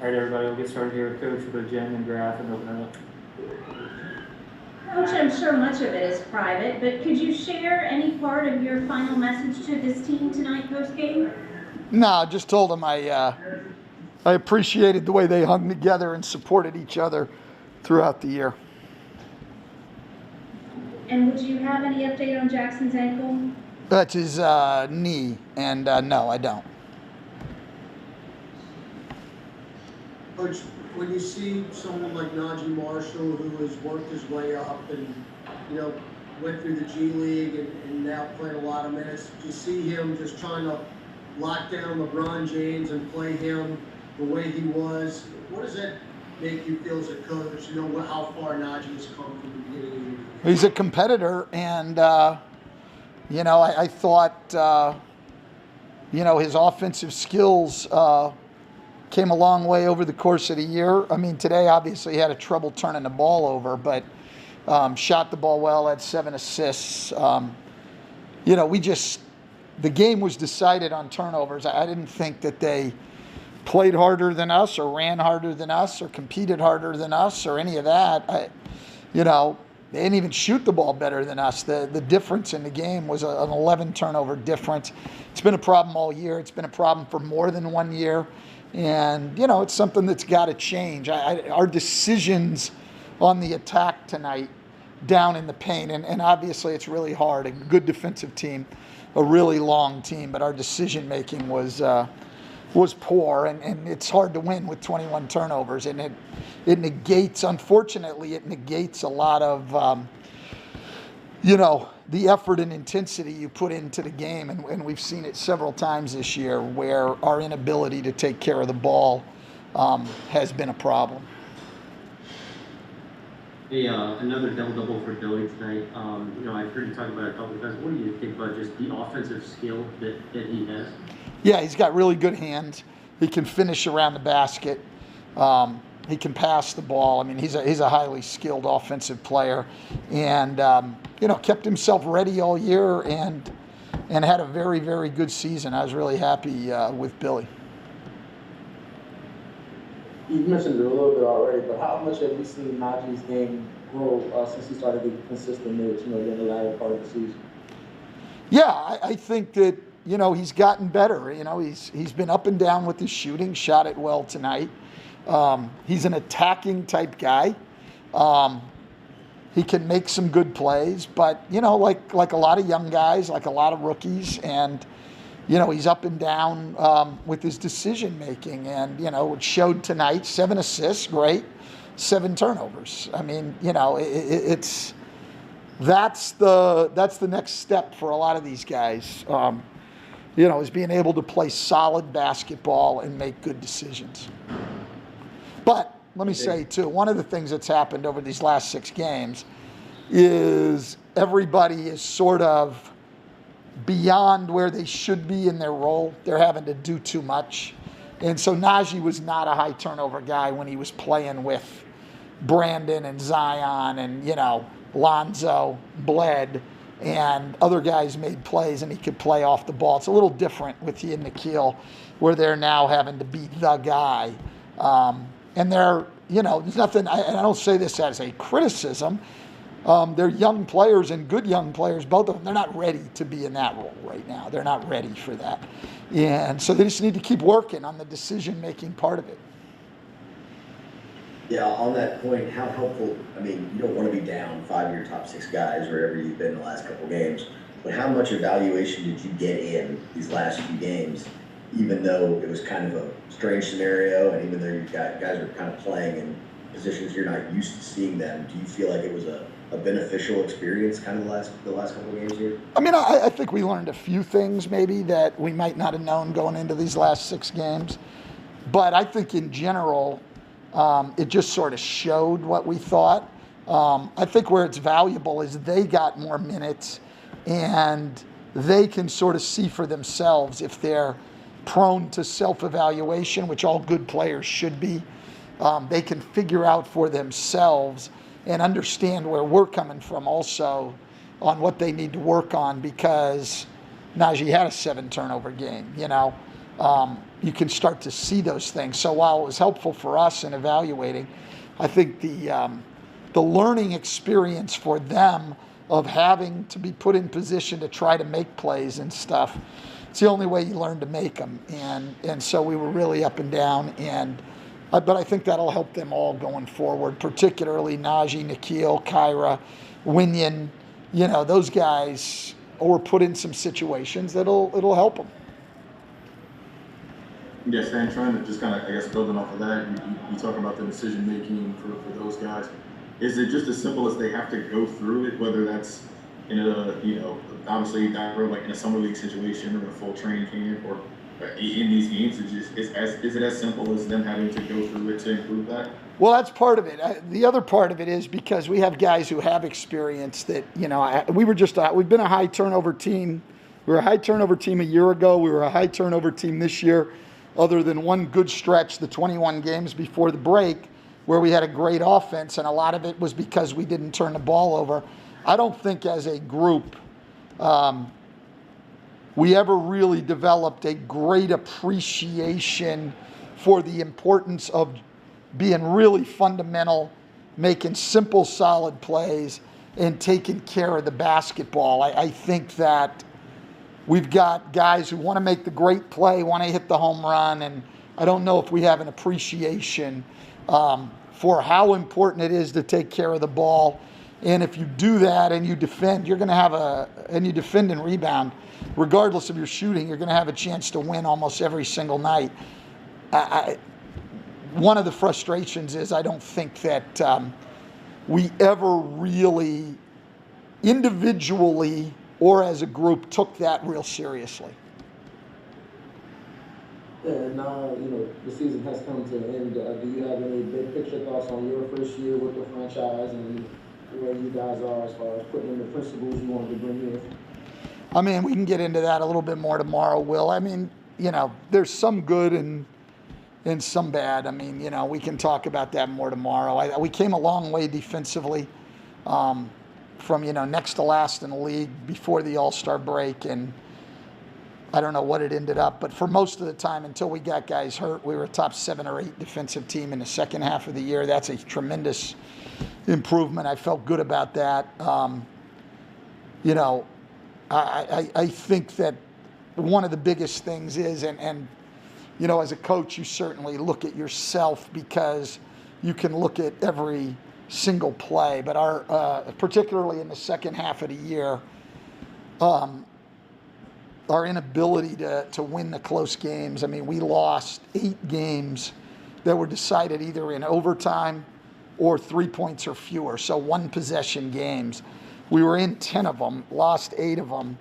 All right, everybody, we'll get started here with Coach with a Jen and Graph and open it up. Coach, I'm sure much of it is private, but could you share any part of your final message to this team tonight post-game? No, I just told them I appreciated the way they hung together and supported each other throughout the year. And would you have any update on Jackson's ankle? That's his knee, and no, I don't. Coach, when you see someone like Najee Marshall who has worked his way up and, went through the G League and now playing a lot of minutes, you see him just trying to lock down LeBron James and play him the way he was. What does that make you feel as a coach, how far Najee has come from the beginning of the year? He's a competitor, and, I thought, his offensive skills came a long way over the course of the year. I mean, today, obviously, he had a trouble turning the ball over, but shot the ball well, had 7 assists. The game was decided on turnovers. I didn't think that they played harder than us or ran harder than us or competed harder than us or any of that. They didn't even shoot the ball better than us. The difference in the game was an 11 turnover difference. It's been a problem all year. It's been a problem for more than 1 year. And, it's something that's got to change. Our decisions on the attack tonight down in the paint, and obviously it's really hard. A good defensive team, a really long team, but our decision-making was poor, and it's hard to win with 21 turnovers. And it negates, unfortunately, a lot of, the effort and intensity you put into the game. And we've seen it several times this year where our inability to take care of the ball has been a problem. Hey, another double-double for Billy tonight. I've heard you talk about it a couple of times. What do you think about just the offensive skill that he has? Yeah, he's got really good hands. He can finish around the basket. He can pass the ball. I mean, he's a highly skilled offensive player, and kept himself ready all year and had a very, very good season. I was really happy with Billy. You've mentioned it a little bit already, but how much have you seen Najee's game grow since he started getting consistent minutes, during the latter part of the season? Yeah, I think that, he's gotten better. He's been up and down with his shooting, shot it well tonight. He's an attacking type guy. He can make some good plays, but, like a lot of young guys, like a lot of rookies, and, he's up and down with his decision making, and, it showed tonight. 7 assists, great. 7 turnovers. I mean, that's the next step for a lot of these guys. Is being able to play solid basketball and make good decisions. But let me say, too, one of the things that's happened over these last 6 games is everybody is sort of beyond where they should be in their role. They're having to do too much. And so Najee was not a high turnover guy when he was playing with Brandon and Zion and, Lonzo, Bled, and other guys made plays and he could play off the ball. It's a little different with he and Nikhil, where they're now having to be the guy. And they're, there's nothing, and I don't say this as a criticism. They're young players and good young players, both of them. They're not ready to be in that role right now. They're not ready for that. And so they just need to keep working on the decision-making part of it. Yeah, on that point, how helpful, you don't want to be down 5 of your top 6 guys wherever you've been in the last couple of games, but how much evaluation did you get in these last few games, even though it was kind of a strange scenario, and even though you guys are kind of playing in positions you're not used to seeing them, do you feel like it was a beneficial experience kind of the last couple of games here? I think we learned a few things maybe that we might not have known going into these last 6 games, but I think in general, it just sort of showed what we thought. I think where it's valuable is they got more minutes and they can sort of see for themselves if they're prone to self-evaluation, which all good players should be. They can figure out for themselves and understand where we're coming from also on what they need to work on, because Najee had a 7 turnover game, you can start to see those things. So while it was helpful for us in evaluating, I think the learning experience for them of having to be put in position to try to make plays and stuff, it's the only way you learn to make them. And so we were really up and down. But I think that'll help them all going forward, particularly Najee, Nikhil, Kyra, Winyan. You know, those guys were put in some situations it'll help them. Yes, Stan, trying to just kind of, I guess, building off of that, you talk about the decision making for those guys. Is it just as simple as they have to go through it, whether that's in a, obviously like in a summer league situation or a full training camp or in these games? Is it as simple as them having to go through it to improve that? Well, that's part of it. The other part of it is because we have guys who have experience that, we've been a high turnover team. We were a high turnover team a year ago. We were a high turnover team this year, other than one good stretch, the 21 games before the break, where we had a great offense, and a lot of it was because we didn't turn the ball over. I don't think as a group we ever really developed a great appreciation for the importance of being really fundamental, making simple, solid plays, and taking care of the basketball. I think that we've got guys who want to make the great play, want to hit the home run, and I don't know if we have an appreciation for how important it is to take care of the ball. And if you do that and you defend, you're going to have and you defend and rebound, regardless of your shooting, you're going to have a chance to win almost every single night. One of the frustrations is I don't think that we ever really individually or as a group took that real seriously. And now, the season has come to an end. Do you have any big picture thoughts on your first year with the franchise and where you guys are as far as putting in the principles you wanted to bring in? I mean, we can get into that a little bit more tomorrow, Will. I mean, there's some good and some bad. I mean, we can talk about that more tomorrow. We came a long way defensively from, next to last in the league before the All-Star break, and I don't know what it ended up, but for most of the time until we got guys hurt, we were a top 7 or 8 defensive team in the second half of the year. That's a tremendous improvement. I felt good about that. I think that one of the biggest things is, and as a coach, you certainly look at yourself because you can look at every single play, but particularly in the second half of the year, our inability to win the close games. I mean, we lost 8 games that were decided either in overtime or 3 points or fewer, so 1 possession games. We were in 10 of them, lost 8 of them.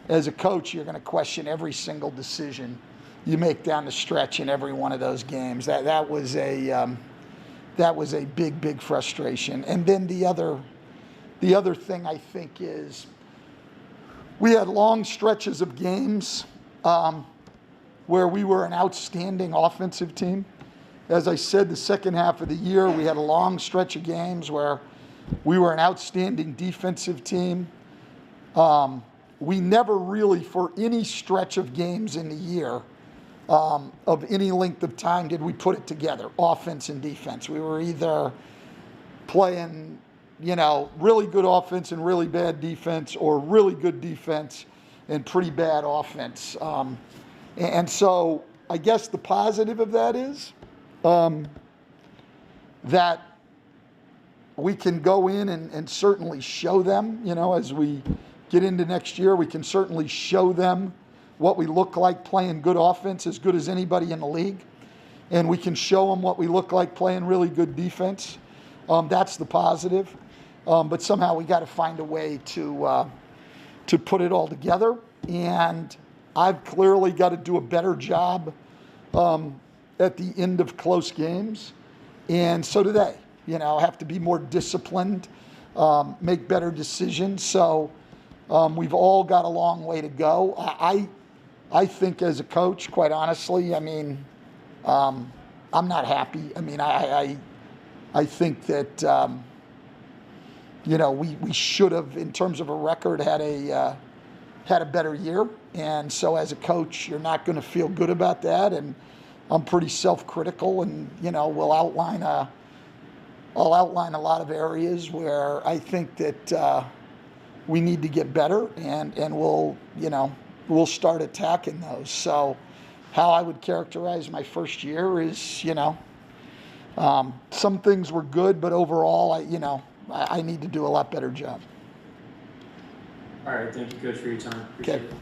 As a coach, you're going to question every single decision you make down the stretch in every one of those games. That was a big frustration. And then the other thing I think is we had long stretches of games where we were an outstanding offensive team. As I said, the second half of the year, we had a long stretch of games where we were an outstanding defensive team. We never really, for any stretch of games in the year, of any length of time, did we put it together, offense and defense. We were either playing, really good offense and really bad defense, or really good defense and pretty bad offense. And so I guess the positive of that is that we can go in and certainly show them, as we get into next year, we can certainly show them what we look like playing good offense, as good as anybody in the league. And we can show them what we look like playing really good defense. That's the positive. But somehow we got to find a way to put it all together. And I've clearly got to do a better job at the end of close games. And so do they. Have to be more disciplined, make better decisions. So we've all got a long way to go. I think as a coach, quite honestly, I'm not happy. I think that, we should have, in terms of a record, had a better year. And so as a coach, you're not going to feel good about that. And I'm pretty self-critical, and, I'll outline a lot of areas where I think that we need to get better, and we'll start attacking those. So how I would characterize my first year is, some things were good, but overall, I need to do a lot better job. All right, thank you, Coach, for your time. Appreciate it.